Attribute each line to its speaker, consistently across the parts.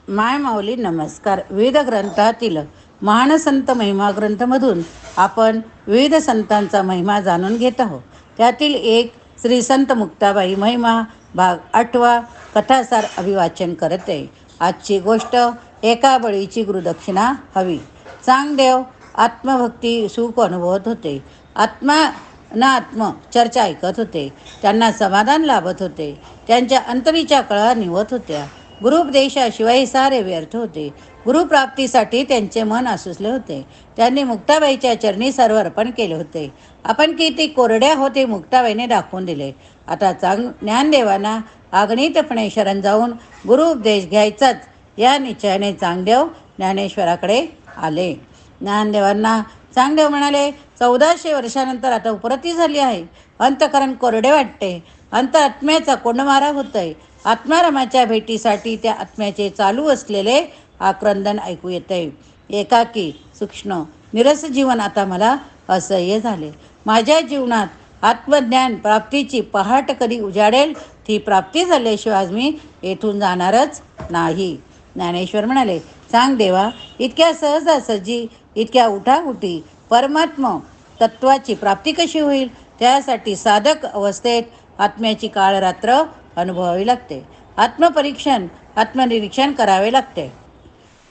Speaker 1: माय माऊली नमस्कार. विविध ग्रंथातील महान संत महिमा ग्रंथमधून आपण विविध संतांचा महिमा जाणून घेत आहोत. त्यातील एक श्री संत मुक्ताबाई महिमा भाग 8 कथासार अभिवाचन करते. आजची गोष्ट एका बळीची गुरुदक्षिणा हवी. चांगदेव आत्मभक्ती सुख अनुभवत होते. आत्म चर्चा ऐकत होते. त्यांना समाधान लाभत होते. त्यांच्या अंतरीच्या कळा निवत होत्या. गुरुपदेशाशिवाय सारे व्यर्थ होते. गुरुप्राप्तीसाठी त्यांचे मन आसुसले होते. त्यांनी मुक्ताबाईच्या चरणी सर्व अर्पण केले होते. आपण किती कोरड्या होते मुक्ताबाईने दाखवून दिले. आता ज्ञानदेवांना आगणितपणे शरण जाऊन गुरुपदेश घ्यायचाच या निश्चयाने चांगदेव ज्ञानेश्वराकडे आले. ज्ञानदेवांना चांगदेव म्हणाले, 1400 वर्षानंतर आता उपरती झाली आहे. अंतकरण कोरडे वाटते. आत्म्याचा कोंडमारा होतोय. आत्मारामाच्या भेटीसाठी त्या आत्म्याचे चालू असलेले आक्रंदन ऐकू येते. एकाकी सूक्ष्म निरस जीवन आता मला असह्य झाले. माझ्या जीवनात आत्मज्ञान प्राप्तीची पहाट कधी उजाडेल ती प्राप्ती झाल्याशिवाय मी येथून जाणारच नाही. ज्ञानेश्वर म्हणाले, चांगदेवा, इतक्या सहजासहजी, इतक्या उठाउठी परमात्मा तत्वाची प्राप्ती कशी होईल? त्यासाठी साधक अवस्थेत आत्म्याची काळरात्र अनुभवावी लागते. आत्मपरीक्षण आत्मनिरीक्षण करावे लागते.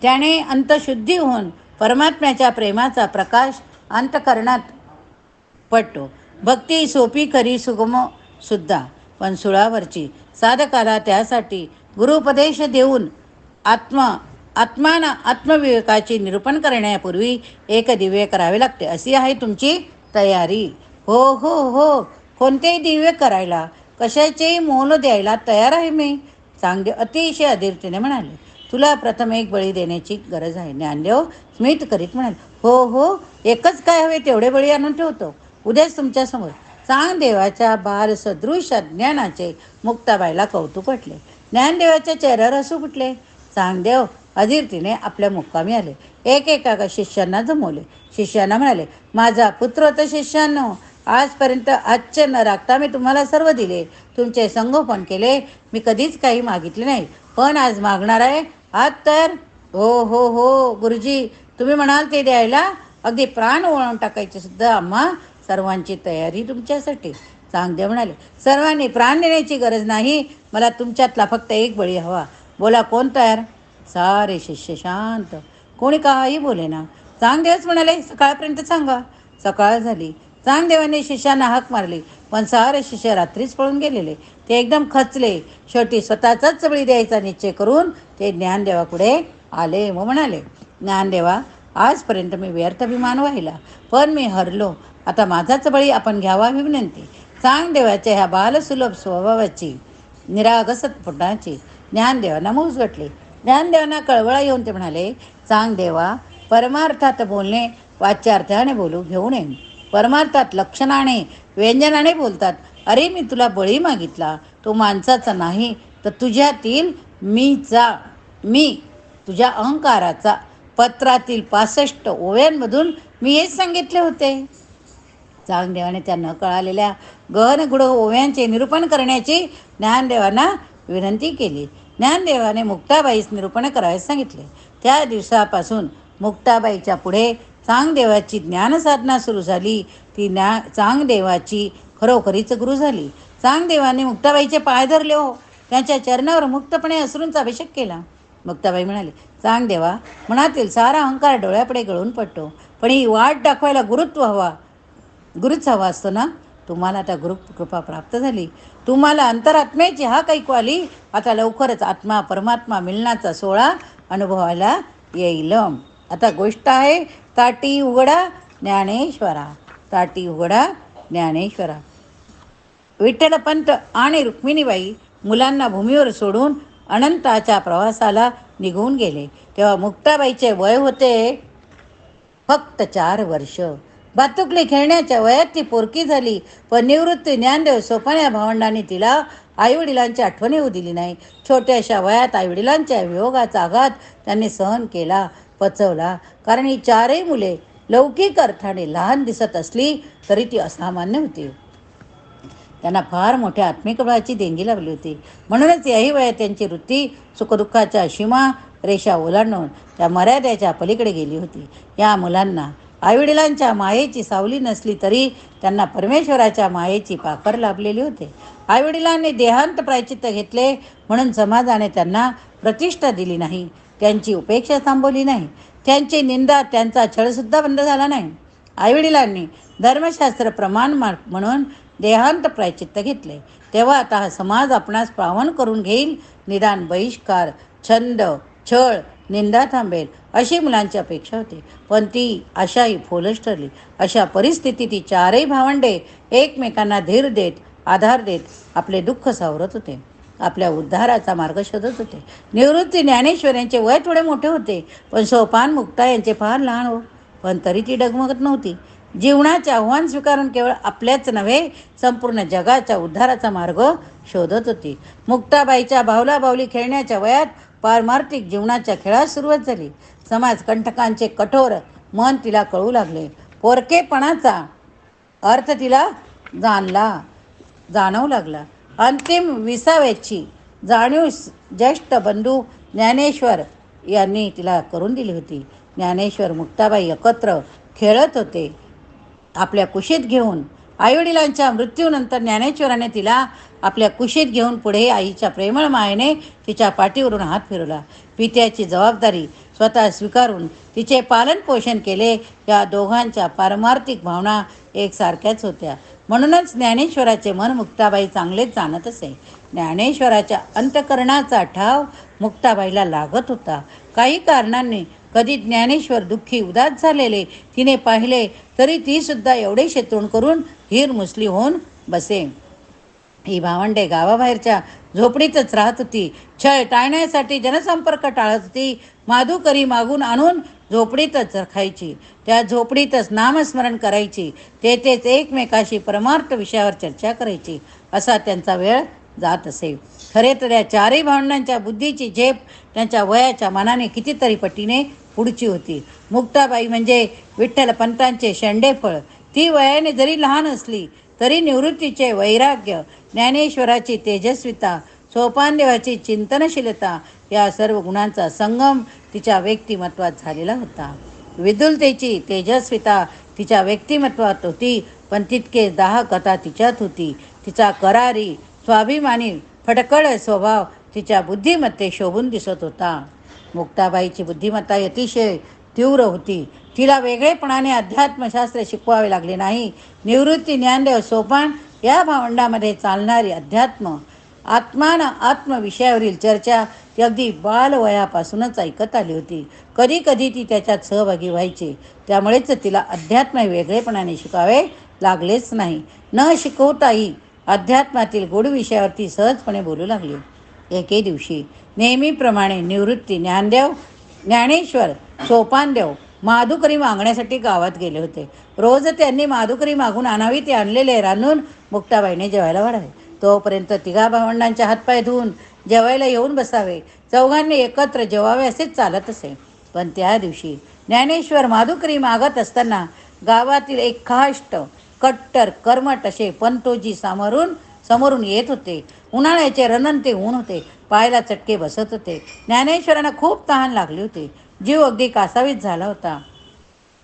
Speaker 1: त्याने अंतशुद्धी होऊन परमात्म्याच्या प्रेमाचा प्रकाश अंतकरणात पडतो. भक्ती सोपी खरी सुगम सुद्धा, पण सुळावरची. साधकाला त्यासाठी गुरुपदेश देऊन आत्मविवेकाचे निरूपण करण्यापूर्वी एक दिव्य करावे लागते. अशी आहे तुमची तयारी? हो हो हो. कोणतेही दिव्य करायला, कशाचेही मोल द्यायला तयार आहे मी. चांगदेव अतिशय अधीरतेने म्हणाले, तुला प्रथम एक बळी देण्याची गरज आहे. ज्ञानदेव स्मित करीत म्हणाले, हो हो, एकच काय हवे तेवढे बळी आणून ठेवतो उद्याच तुमच्यासमोर. चांगदेवाच्या बालसदृश ज्ञानाचे मुक्ताबाईला कौतुक वाटले. ज्ञानदेवाच्या चेहऱ्यावर हसू फुटले. चांगदेव अधीरतेने आपल्या मुक्कामी आले. एकेका शिष्यांना जमवले. शिष्यांना म्हणाले, माझा पुत्र होता शिष्यांनो, आजपर्यंत आजचे न राखता मी तुम्हाला सर्व दिले. तुमचे संगोपन केले. मी कधीच काही मागितले नाही, पण आज मागणार आहे. आज तर हो हो हो गुरुजी, तुम्ही म्हणाल ते द्यायला अगदी प्राण ओळून टाकायचे सुद्धा आम्हा सर्वांची तयारी तुमच्यासाठी. चांगदेव म्हणाले, सर्वांनी प्राण देण्याची गरज नाही. मला तुमच्यातला फक्त एक बळी हवा. बोला, कोण तयार? सारे शिष्य शांत, कोणी काही बोले ना. चांगदेवच म्हणाले, सकाळपर्यंत सांगा. सकाळ झाली. चांगदेवाने शिष्यांना हाक मारली, पण सारे शिष्य रात्रीच पळून गेलेले. ते एकदम खचले. शेवटी स्वतःचाच बळी द्यायचा निश्चय करून ते ज्ञानदेवापुढे आले व म्हणाले, ज्ञानदेवा, आजपर्यंत मी व्यर्थ अभिमान वाहिला, पण मी हरलो. आता माझाच बळी आपण घ्यावा ही विनंती. चांगदेवाच्या ह्या बालसुलभ स्वभावाची निरागसपणाची ज्ञानदेवांना मुजगटले. ज्ञानदेवांना कळवळा येऊन ते म्हणाले, चांगदेवा, परमार्थात बोलणे वाच्यार्थाने बोलू घेऊ नये. परमार्थात लक्षणाने व्यंजनाने बोलतात. अरे, मी तुला बळी मागितला तो माणसाचा नाही, तर तुझ्यातील मी तुझ्या अहंकाराचा. पत्रातील 65 ओव्यांमधून मी हेच सांगितले होते. चांगदेवाने त्या न कळालेल्या गहनगुढ ओव्यांचे निरूपण करण्याची ज्ञानदेवांना विनंती केली. ज्ञानदेवाने मुक्ताबाईस निरूपण करायला सांगितले. त्या दिवसापासून मुक्ताबाईच्या पुढे चांगदेवाची ज्ञानसाधना सुरू झाली. ती चांगदेवाची खरोखरीच गुरु झाली. चांगदेवाने मुक्ताबाईचे पाय धरले हो. त्यांच्या चरणावर मुक्तपणे अश्रूंचा अभिषेक केला. मुक्ताबाई म्हणाली, चांगदेवा, मनातील सारा अहंकार डोळ्यापुढे गळून पडतो, पण ही वाट दाखवायला गुरुच हवा असतो ना. तुम्हाला आता गुरुकृपा प्राप्त झाली. तुम्हाला अंतरात्म्याची हाक ऐकू आली. आता लवकरच आत्मा परमात्मा मिलनाचा सोहळा अनुभवायला येईल. आता गोष्ट आहे, ताटी उघडा ज्ञानेश्वरा. ताटी उघडा ज्ञानेश्वरा. विठ्ठलपंत आणि रुक्मिणीबाई मुलांना भूमीवर सोडून अनंताच्या प्रवासाला निघून गेले. तेव्हा मुक्ताबाईचे वय होते फक्त 4 वर्ष. भातुकली खेळण्याच्या वयात ती पोरकी झाली, पण निवृत्ती ज्ञानदेव सोपान भावंडांनी तिला आईवडिलांची आठवण येऊ दिली नाही. छोट्याशा वयात आईवडिलांच्या वियोगाचा आघात त्यांनी सहन केला, पचवला. कारण ही 4ही मुले लौकिक अर्थाने लहान दिसत असली तरी ती असामान्य होती. त्यांना फार मोठ्या आत्मिक बळाची देणगी लावली होती. म्हणूनच याही वयात त्यांची वृत्ती सुखदुःखाच्या सीमा रेषा ओलांडून त्या मर्यादेच्या पलीकडे गेली होती. या मुलांना आईवडिलांच्या मायेची सावली नसली तरी त्यांना परमेश्वराच्या मायेची पाखर लाभलेली होते. आईवडिलांनी देहांत प्रायचित्त घेतले म्हणून समाजाने त्यांना प्रतिष्ठा दिली नाही, त्यांची उपेक्षा थांबवली नाही, त्यांची निंदा, त्यांचा छळसुद्धा बंद झाला नाही. आईवडिलांनी धर्मशास्त्र प्रमाण म्हणून देहांत प्रायचित्त घेतले, तेव्हा आता हा समाज आपणास पावन करून घेईल. निदान बहिष्कार, छंद, छळ, निंदा थांबेल अशी मुलांची अपेक्षा होती. पण ती आशाही फोलच ठरली. अशा परिस्थितीत ती चारही भावंडे एकमेकांना धीर देत, आधार देत आपले दुःख सावरत होते, आपल्या उद्धाराचा मार्ग शोधत होते. निवृत्ती ज्ञानेश्वर यांचे वय थोडे मोठे होते, पण सोपान मुक्ता यांचे फार लहान हो. पण तरी ती डगमगत नव्हती. जीवनाचे आव्हान स्वीकारून केवळ आपल्याच नव्हे, संपूर्ण जगाच्या उद्धाराचा मार्ग शोधत होती. मुक्ताबाईच्या बाहुलाबाहुली खेळण्याच्या वयात पारमार्थिक जीवनाच्या खेळात सुरुवात झाली. समाजकंटकांचे कठोर मन तिला कळू लागले. पोरकेपणाचा अर्थ तिला जाणवू लागला. अंतिम विसाव्याची जाणीव ज्येष्ठ बंधू ज्ञानेश्वर यांनी तिला करून दिली होती. ज्ञानेश्वर मुक्ताबाई एकत्र खेळत होते, आपल्या कुशीत घेऊन. आईवडिलांच्या मृत्यूनंतर ज्ञानेश्वराने तिला आपल्या कुशीत घेऊन पुढे आईच्या प्रेमळ मायेने तिच्या पाठीवरून हात फिरवला. पित्याची जबाबदारी स्वतः स्वीकारून तिचे पालनपोषण केले. या दोघांच्या पारमार्थिक भावना एकसारख्याच होत्या. म्हणूनच ज्ञानेश्वराचे मन मुक्ताबाई चांगलेच जाणत असे. ज्ञानेश्वराच्या अंतःकरणाचा ठाव मुक्ताबाईला लागत होता. काही कारणांनी कधी ज्ञानेश्वर दुःखी उदास झालेले तिने पाहिले तरी ती सुद्धा एवढे शेतून करून हिरमुसली होऊन बसे. ही भावंडे गावाबाहेरच्या झोपडीतच राहत होती. छळ टाळण्यासाठी जनसंपर्क टाळत होती. माधुकरी मागून आणून झोपडीतच खायची, त्या झोपडीतच नामस्मरण करायची, तेथेच एकमेकाशी परमार्थ विषयावर चर्चा करायची. असा त्यांचा वेळ जात असे. खरे तर या चारही भावंडांच्या बुद्धीची झेप त्यांच्या वयाच्या मानाने कितीतरी पटीने पुढची होती. मुक्ताबाई म्हणजे विठ्ठलपंतांचे शेंडेफळ. ती वयाने जरी लहान असली तरी निवृत्तीचे वैराग्य, ज्ञानेश्वराची तेजस्विता, सोपानदेवाची चिंतनशीलता या सर्व गुणांचा संगम तिच्या व्यक्तिमत्वात झालेला होता. विदुलतेची तेजस्विता तिच्या व्यक्तिमत्वात होती, पण तितके दाहकथा तिच्यात होती. तिचा करारी, स्वाभिमानी, फटकळ स्वभाव तिच्या बुद्धिमत्ते शोभून दिसत होता. मुक्ताबाईची बुद्धिमत्ता अतिशय तीव्र होती. तिला वेगळेपणाने अध्यात्मशास्त्र शिकवावे लागले नाही. निवृत्ती, ज्ञानदेव, सोपान या भावंडामध्ये चालणारी अध्यात्म, आत्मा विषयावरील चर्चा ती अगदी बालवयापासूनच ऐकत आली होती. कधी कधी ती त्याच्यात सहभागी व्हायची. त्यामुळेच तिला अध्यात्म वेगळेपणाने शिकावे लागलेच नाही. न शिकवताही अध्यात्मातील गूढ विषयावरती सहजपणे बोलू लागली. एके दिवशी नेहमीप्रमाणे निवृत्ती, ज्ञानदेव, ज्ञानेश्वर, सोपानदेव माधुकरी मागण्यासाठी गावात गेले होते. रोज त्यांनी माधुकरी मागून आणावी. ते आणलेले रांधून मुक्ताबाईने जेवायला वाढावे. तोपर्यंत तिघा भावंडांचे हातपाय धुवून जेवायला येऊन बसावे. चौघांनी एकत्र जेवावे असेच चालत असे. पण त्या दिवशी ज्ञानेश्वर माधुकरी मागत असताना गावातील एक खाष्ट, कट्टर, कर्मट असे पंतोजी समोरून येत होते. उन्हाळ्याचे रणन ते ऊन होते. पायाला चटके बसत होते. ज्ञानेश्वरांना खूप तहान लागली होती. जीव अगदी कासावीस झाला होता.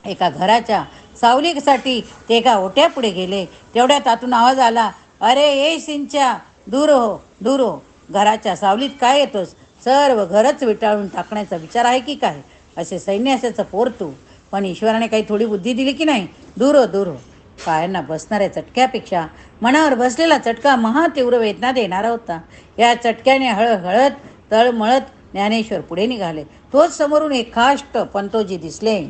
Speaker 1: एका घराच्या सावलीसाठी ते एका ओट्यापुढे गेले. तेवढ्यात आतून आवाज आला, अरे ये सिंच्या, दूर हो, दूर हो. घराच्या सावलीत काय येतोस? सर्व घरच विटाळून टाकण्याचा विचार आहे की काय? असे सैन्यासाचं पोर तू. पण ईश्वराने काही थोडी बुद्धी दिली की नाही? दूर हो, दूर हो. पायांना बसणाऱ्या चटक्यापेक्षा मनावर बसलेला चटका महातीव्र वेदना देणारा होता. या चटक्याने हळहळत तळमळत ज्ञानेश्वर पुढे निघाले. तोच समोरून एक खाष्ट पंतोजी दिसले.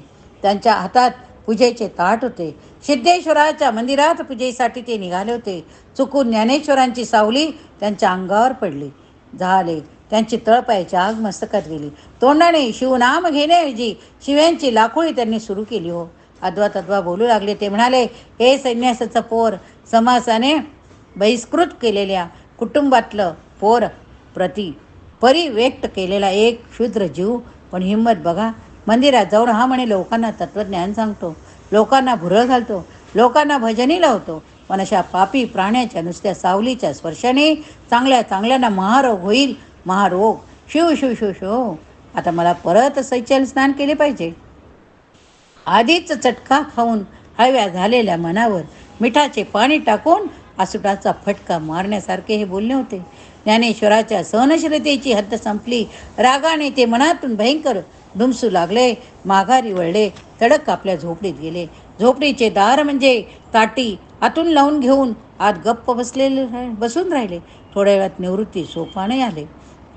Speaker 1: त्यांच्या हातात पूजेचे ताट होते. सिद्धेश्वराच्या मंदिरात पूजेसाठी ते निघाले होते. चुकून ज्ञानेश्वरांची सावली त्यांच्या अंगावर पडली. झाले. त्यांची तळपायाची आग मस्तकात गेली. तोंडाने शिवनाम घेण्याऐवजी शिव्यांची लाखोळी त्यांनी सुरू केली. हो, अद्वा बोलू लागले. ते म्हणाले, हे संन्यासाचं पोर, समासाने बहिष्कृत केलेल्या कुटुंबातलं पोर, परी व्यक्त केलेला एक क्षुद्र जीव. पण हिंमत बघा. मंदिरात जाऊन हा म्हणे लोकांना तत्त्वज्ञान सांगतो, लोकांना भुरळ घालतो, लोकांना भजनी लावतो. पण अशा पापी प्राण्याच्या नुसत्या सावलीच्या स्पर्शाने चांगल्या चांगल्यांना महारोग होईल, महारोग. शिव शिव शिव शिव. आता मला परत शैचल स्नान केले पाहिजे. आधीच चटका खाऊन हळव्या झालेल्या मनावर मिठाचे पाणी टाकून आसुटाचा फटका मारण्यासारखे हे बोलणे होते. ज्ञानेश्वराच्या सहनशीलतेची हद्द संपली. रागाने ते मनातून भयंकर धुमसू लागले. माघारी वळले. तडक आपल्या झोपडीत गेले. झोपडीचे दार म्हणजे ताटी आतून लावून घेऊन आत गप्प बसून राहिले. थोड्या वेळात निवृत्ती सोपाने आले.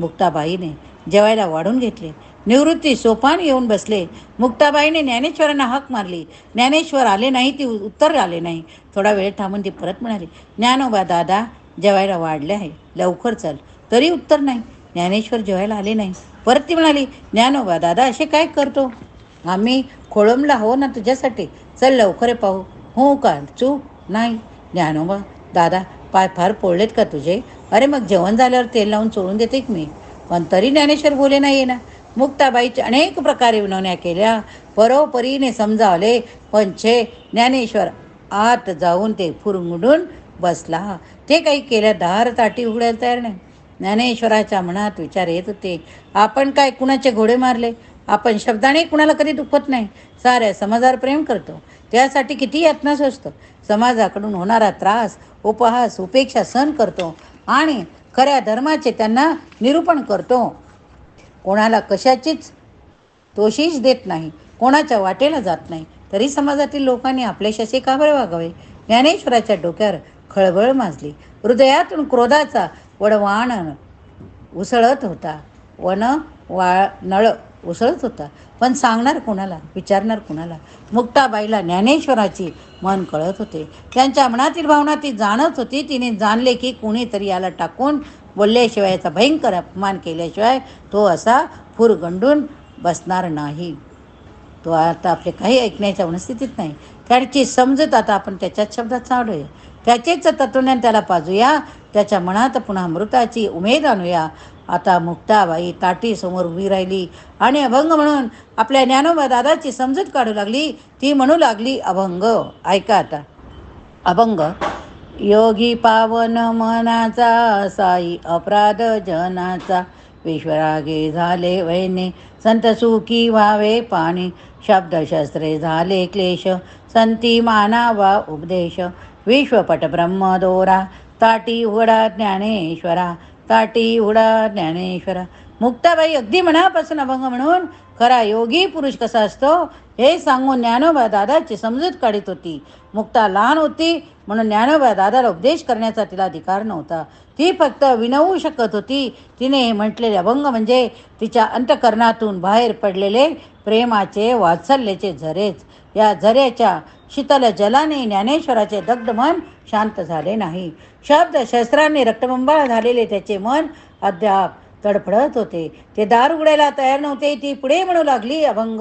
Speaker 1: मुक्ताबाईने जेवायला वाढून घेतले. निवृत्ती सोपान येऊन बसले. मुक्ताबाईने ज्ञानेश्वरांना हाक मारली. ज्ञानेश्वर आले नाही. ती उत्तर आले नाही. थोडा वेळ थांबून ती परत म्हणाली, ज्ञानोबा दादा जेवायला वाढले आहे, लवकर चल. तरी उत्तर नाही. ज्ञानेश्वर जेवायला आले नाही. परत ती म्हणाली, ज्ञानोबा दादा असे काय करतो? आम्ही खोळंबला हो ना तुझ्यासाठी. चल लवकर पाहू. हो का चूक नाही. ज्ञानोबा दादा पाय फार पोळलेत का तुझे? अरे मग जेवण झाल्यावर तेल लावून चोळून देते की मी. पण तरी ज्ञानेश्वर बोले नाही ना. मुक्ताबाईच्या अनेक प्रकारे विनवण्या केल्या. परोपरीने समजावले. पण छे ज्ञानेश्वर आत जाऊन ते फुरमुडून बसला. ते काही केल्या दार ताटी उघडायला तयार नाही. ज्ञानेश्वराच्या मनात विचार येत होते, आपण काय कुणाचे घोडे मारले? आपण शब्दाने कुणाला कधी दुखवत नाही. साऱ्या समाजावर प्रेम करतो. त्यासाठी किती यातना सोसतो. समाजाकडून होणारा त्रास, उपहास, उपेक्षा सहन करतो आणि खऱ्या धर्माचे त्यांना निरूपण करतो. कोणाला कशाचीच तोशीच देत नाही. कोणाच्या वाटेला जात नाही. तरी समाजातील लोकांनी आपल्याशी असे का बरे वागावे? ज्ञानेश्वराच्या डोक्यावर खळबळ माजली. हृदयातून क्रोधाचा वडवाण उसळत होता. नळ उसळत होता. पण सांगणार कोणाला? विचारणार कोणाला? मुक्ताबाईला ज्ञानेश्वराची मन कळत होते. त्यांच्या मनातील भावना ती जाणत होती. तिने जाणले की कोणीतरी याला टाकून बोलल्याशिवाय, याचा भयंकर अपमान केल्याशिवाय तो असा फुरगंडून बसणार नाही. तो आता आपले काही ऐकण्याच्या मनस्थितीत नाही. त्याची समजत आता आपण त्याच्याच शब्दात सावडूया. त्याचेच तत्वज्ञान त्याला पाजूया. त्याच्या मनात पुन्हा अमृताची उमेद आणूया. आता मुक्ताबाई ताटीसमोर उभी राहिली आणि अभंग म्हणून आपल्या ज्ञानोबा दादाची समजूत काढू लागली. ती म्हणू लागली अभंग. ऐका आता अभंग. योगी पावन मनाचा, साई अपराध जनाचा, विश्वरागे झाले वैने, संत सुखी व्हावे पाणी, शब्दशस्त्रे झाले क्लेश, संती मानावा उपदेश, विश्वपट ब्रह्मदोरा, ताटी उघडा ज्ञानेश्वरा, ताटी उघडा ज्ञानेश्वरा. मुक्ताबाई अगदी मनापासून अभंग म्हणून खरा योगी पुरुष कसा असतो हे सांगून ज्ञानोबा दादाची समजूत काढत होती. मुक्ता लहान होती म्हणून ज्ञानोबा दादाला उपदेश करण्याचा तिला अधिकार नव्हता. ती फक्त विनवू शकत होती. तिने हे म्हटलेले अभंग म्हणजे तिच्या अंतःकरणातून बाहेर पडलेले प्रेमाचे, वात्सल्याचे झरेच. या झऱ्याच्या शीतल जलाने ज्ञानेश्वराचे दग्ध मन शांत झाले नाही. शब्द शस्त्रांनी रक्तबंबाळ झालेले त्याचे मन अद्याप तडफडत होते. ते दार उघडायला तयार नव्हते. ती पुढे म्हणू लागली अभंग.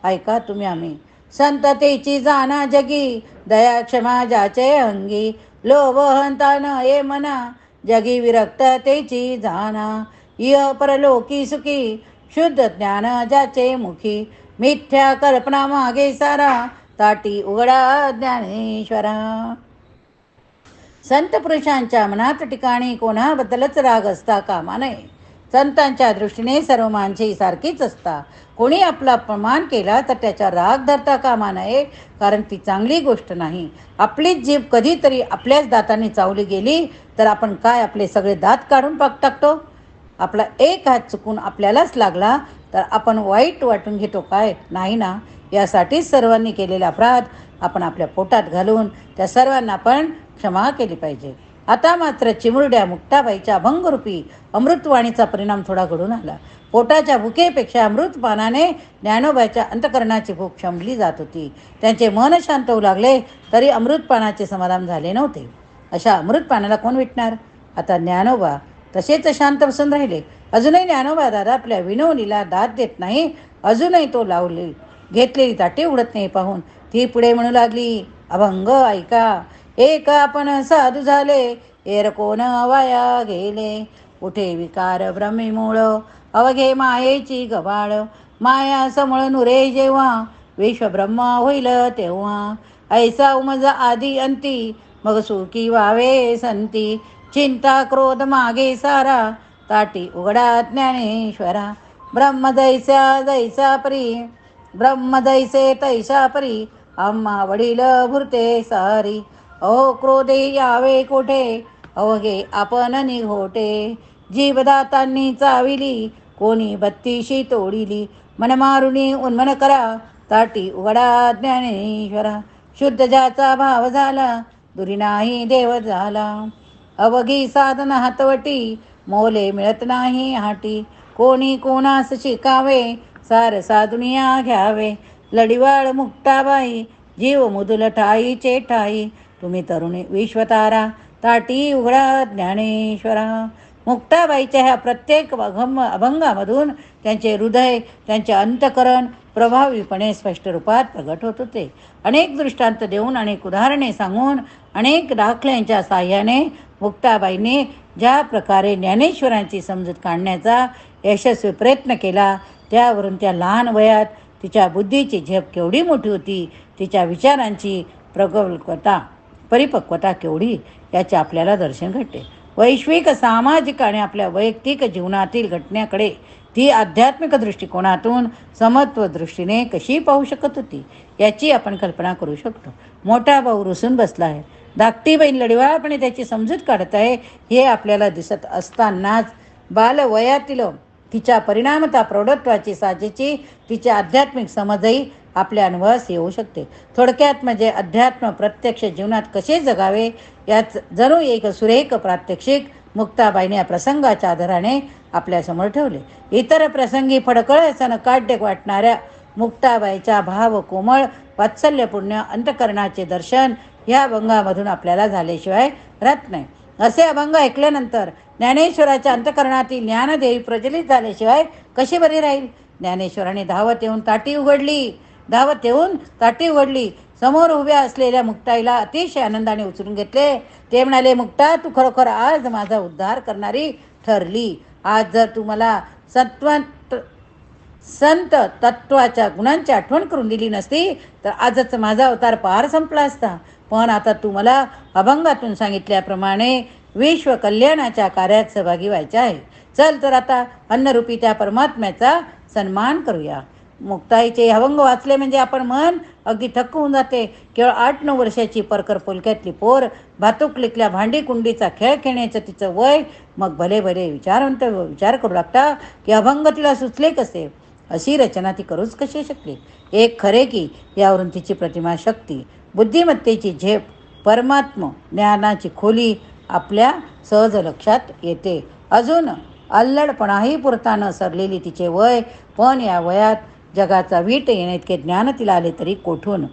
Speaker 1: ऐका तुम्ही आम्ही. संततेची जाणा जगी, दया क्षमा ज्याचे अंगी, लोभ हंता न ये मना, जगी विरक्ततेची जाणा, इह परलोकी सुखी, शुद्ध ज्ञान ज्याचे मुखी, मिथ्या कल्पना मागे सारा, ताटी उघडा ज्ञानेश्वरा. संत पुरुषांच्या मनात ठिकाणी कोणाबद्दलच राग असता कामा नये. संतांच्या दृष्टीने सर्व माणसे सारखीच असता. कोणी आपला अपमान केला तर त्याचा राग धरता कामा नये, कारण ती चांगली गोष्ट नाही. आपलीच जीभ कधीतरी आपल्याच दातांनी चावली गेली तर आपण काय आपले सगळे दात काढून टाकतो? आपला एक हात चुकून आपल्यालाच लागला तर आपण वाईट वाटून घेतो काय? नाही ना. यासाठीच सर्वांनी केलेले अपराध आपण आपल्या पोटात घालून त्या सर्वांना पण क्षमा केली पाहिजे. आता मात्र चिमुरड्या मुक्ताबाईच्या अभंगरूपी अमृतवाणीचा परिणाम थोडा घडून आला. पोटाच्या भुकेपेक्षा अमृतपानाने ज्ञानोबाच्या अंतकरणाची भूक शमली जात होती. त्यांचे मन शांत होऊ लागले तरी अमृतपानाचे समाधान झाले नव्हते. अशा अमृतपानाला कोण विटणार? आता ज्ञानोबा तसेच शांत बसून राहिले. अजूनही ज्ञानोबा दादा आपल्या विनवणीला दाद देत नाही. अजूनही तो लावली घेतलेली ताटे उघडत नाही पाहून ती पुढे म्हणू लागली अभंग. ऐका. एक आपण साधू झाले, एर कोण वाया गेले, उठे विकार ब्रह्मीमूळ, अवघे मायेची गबाळ, माया समळ नुरे जेव्हा, विश्व ब्रह्म होईल तेव्हा, ऐसा उमज आधी अंती, मग सुखी व्हावे संती, चिंता क्रोध मागे सारा, ताटी उघडा ज्ञानेश्वरा. ब्रह्म दैसा परी, ब्रह्म दैसे तैसा परी, आम्हा वडील भुरते सारी. अहो क्रोधे यावे कोठे, अवघे आपण निघोटे. जीवदातांनी चाविली, कोणी बत्तीशी तोडिली. मन मारुनी उन्मन करा, ताटी उघडा ज्ञानेश्वरा. शुद्ध ज्याचा भाव झाला, दुरी नाही देव झाला. अवघी साधन हातवटी, मोले मिळत नाही हाटी. कोणी कोणास शिकावे, सार साधुनिया घ्यावे. लढीवाळ मुक्ताबाई, जीव मुदुल ठाईचे ठाई. तुम्ही तरुणी विश्वतारा, ताटी उघडा ज्ञानेश्वरा. मुक्ताबाईच्या ह्या प्रत्येक अभंगामधून त्यांचे हृदय, त्यांचे अंतकरण प्रभावीपणे स्पष्ट रूपात प्रगट होत होते. अनेक दृष्टांत देऊन, अनेक उदाहरणे सांगून, अनेक दाखल्यांच्या साह्याने मुक्ताबाईंनी ज्या प्रकारे ज्ञानेश्वरांची समजूत काढण्याचा यशस्वी प्रयत्न केला, त्यावरून त्या लहान वयात तिच्या बुद्धीची झेप केवढी मोठी होती, तिच्या विचारांची परिपक्वता केवढी, याचे आपल्याला दर्शन घडते. वैश्विक, सामाजिक आणि आपल्या वैयक्तिक जीवनातील घटनेकडे ती आध्यात्मिक दृष्टिकोनातून समत्व दृष्टीने कशी पाहू शकत होती, याची आपण कल्पना करू शकतो. मोठा भाऊ रुसून बसला आहे, धाकटी बहीण लढिवाळपणे त्याची समजूत काढत आहे, हे आपल्याला दिसत असतानाच बालवयातील तिच्या परिणामता प्रौढत्वाची साजेची तिची आध्यात्मिक समजही आपल्या अनुभवास येऊ शकते. थोडक्यात म्हणजे अध्यात्म प्रत्यक्ष जीवनात कसे जगावे, यात जणू एक सुरेख प्रात्यक्षिक मुक्ताबाईने या प्रसंगाच्या आधाराने आपल्यासमोर ठेवले. इतर प्रसंगी फडकळ सनकाढ्य वाटणाऱ्या मुक्ताबाईच्या भाव कोमळ वात्सल्यपूर्ण अंतकरणाचे दर्शन या अभंगामधून आपल्याला झाल्याशिवाय राहत नाही. असे अभंग ऐकल्यानंतर ज्ञानेश्वराच्या अंतकरणातील ज्ञानदेवी प्रज्वलित झाल्याशिवाय कशी बरी राहील. ज्ञानेश्वराने धावत येऊन ताटी उघडली. समोर उभ्या असलेल्या मुक्ताईला अतिशय आनंदाने उचलून घेतले. ते म्हणाले, मुक्ता, तू खरोखर आज माझा उद्धार करणारी ठरली. आज जर तू मला संत तत्वाच्या गुणांची आठवण करून दिली नसती तर आजच माझा अवतार पार संपला असता. पण आता तू मला अभंगातून सांगितल्याप्रमाणे विश्व कल्याणाच्या कार्यात सहभागी व्हायचे आहे. चल तर आता अन्नरूपी त्या परमात्म्याचा सन्मान करूया. मुक्ताईचे अभंग वाचले म्हणजे आपण मन अगदी थक्क होऊन जाते. केवळ 8-9 वर्षाची परकर पोलक्यातली पोर भातुकलीतल्या भांडी कुंडीचा खेळ खेळण्याचं तिचं वय. मग भले विचार करू लागता की अभंग तिला सुचले कसे, अशी रचना ती करूच कशी शकली. एक खरे की यावरून तिची प्रतिमा शक्ती, बुद्धिमत्तेची झेप, परमात्म ज्ञानाची खोली आपल्या सहज लक्षात येते. अजून अल्लडपणाही पुरता न सरलेली तिचे वय, पण या वयात जगाचा वीट येण्याइतके ज्ञान तिला आले तरी कोठून.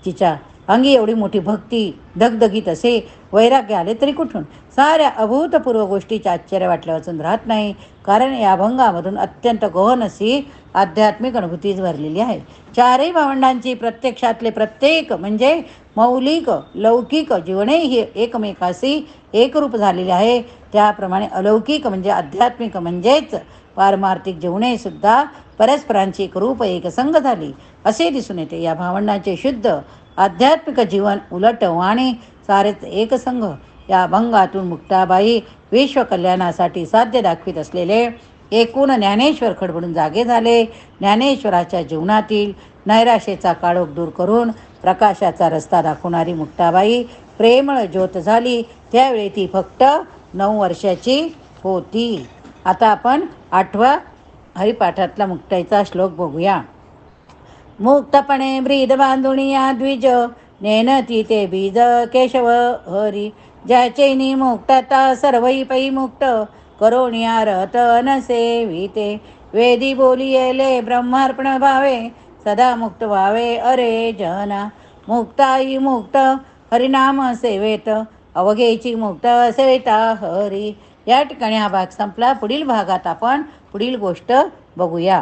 Speaker 1: तिच्या अंगी एवढी मोठी भक्ती धगधगीत असे वैराग्य आले तरी कुठून. साऱ्या अभूतपूर्व गोष्टीचे आश्चर्य वाटल्यापासून राहत नाही, कारण या अभंगामधून अत्यंत गहन अशी आध्यात्मिक अनुभूतीच भरलेली आहे. चारही भावंडांची प्रत्यक्षातले प्रत्येक म्हणजे मौलिक लौकिक जीवनही एकमेकाशी एकरूप झालेले आहे. त्याप्रमाणे अलौकिक म्हणजे आध्यात्मिक म्हणजेच पारमार्थिक जीवने सुद्धा परस्परांची एकरूप एकसंग झाली असे दिसून येते. या भावंडांचे शुद्ध आध्यात्मिक जीवन उलट आणि सारेच एकसंग या अभंगातून मुक्ताबाई विश्वकल्याणासाठी साध्य दाखवित असलेले एकूण ज्ञानेश्वर खडबडून जागे झाले. ज्ञानेश्वराच्या जीवनातील नैराश्याचा काळोख दूर करून प्रकाशाचा रस्ता दाखवणारी मुक्ताबाई प्रेमळ ज्योत झाली. त्यावेळी ती फक्त 9 वर्षाची होती. आता आपण 8व्या हरिपाठातला मुक्ताईचा श्लोक बघूया. मुक्तपणे ब्रीद बांधुनिया द्विज, नेनती ते बीज केशव हरी. ज्याचे मुक्तता सर्वई पै मुक्त, करोनिया रत न सेविते. वेदी बोलियेले ब्रह्मार्पण भावे, सदा मुक्त व्हावे अरे जना. मुक्ताई मुक्त हरिनाम सेवेत, अवघेची मुक्त सेविता हरी. या ठिकाणी हा भाग संपला. पुढील भागात आपण पुढील गोष्ट बघूया.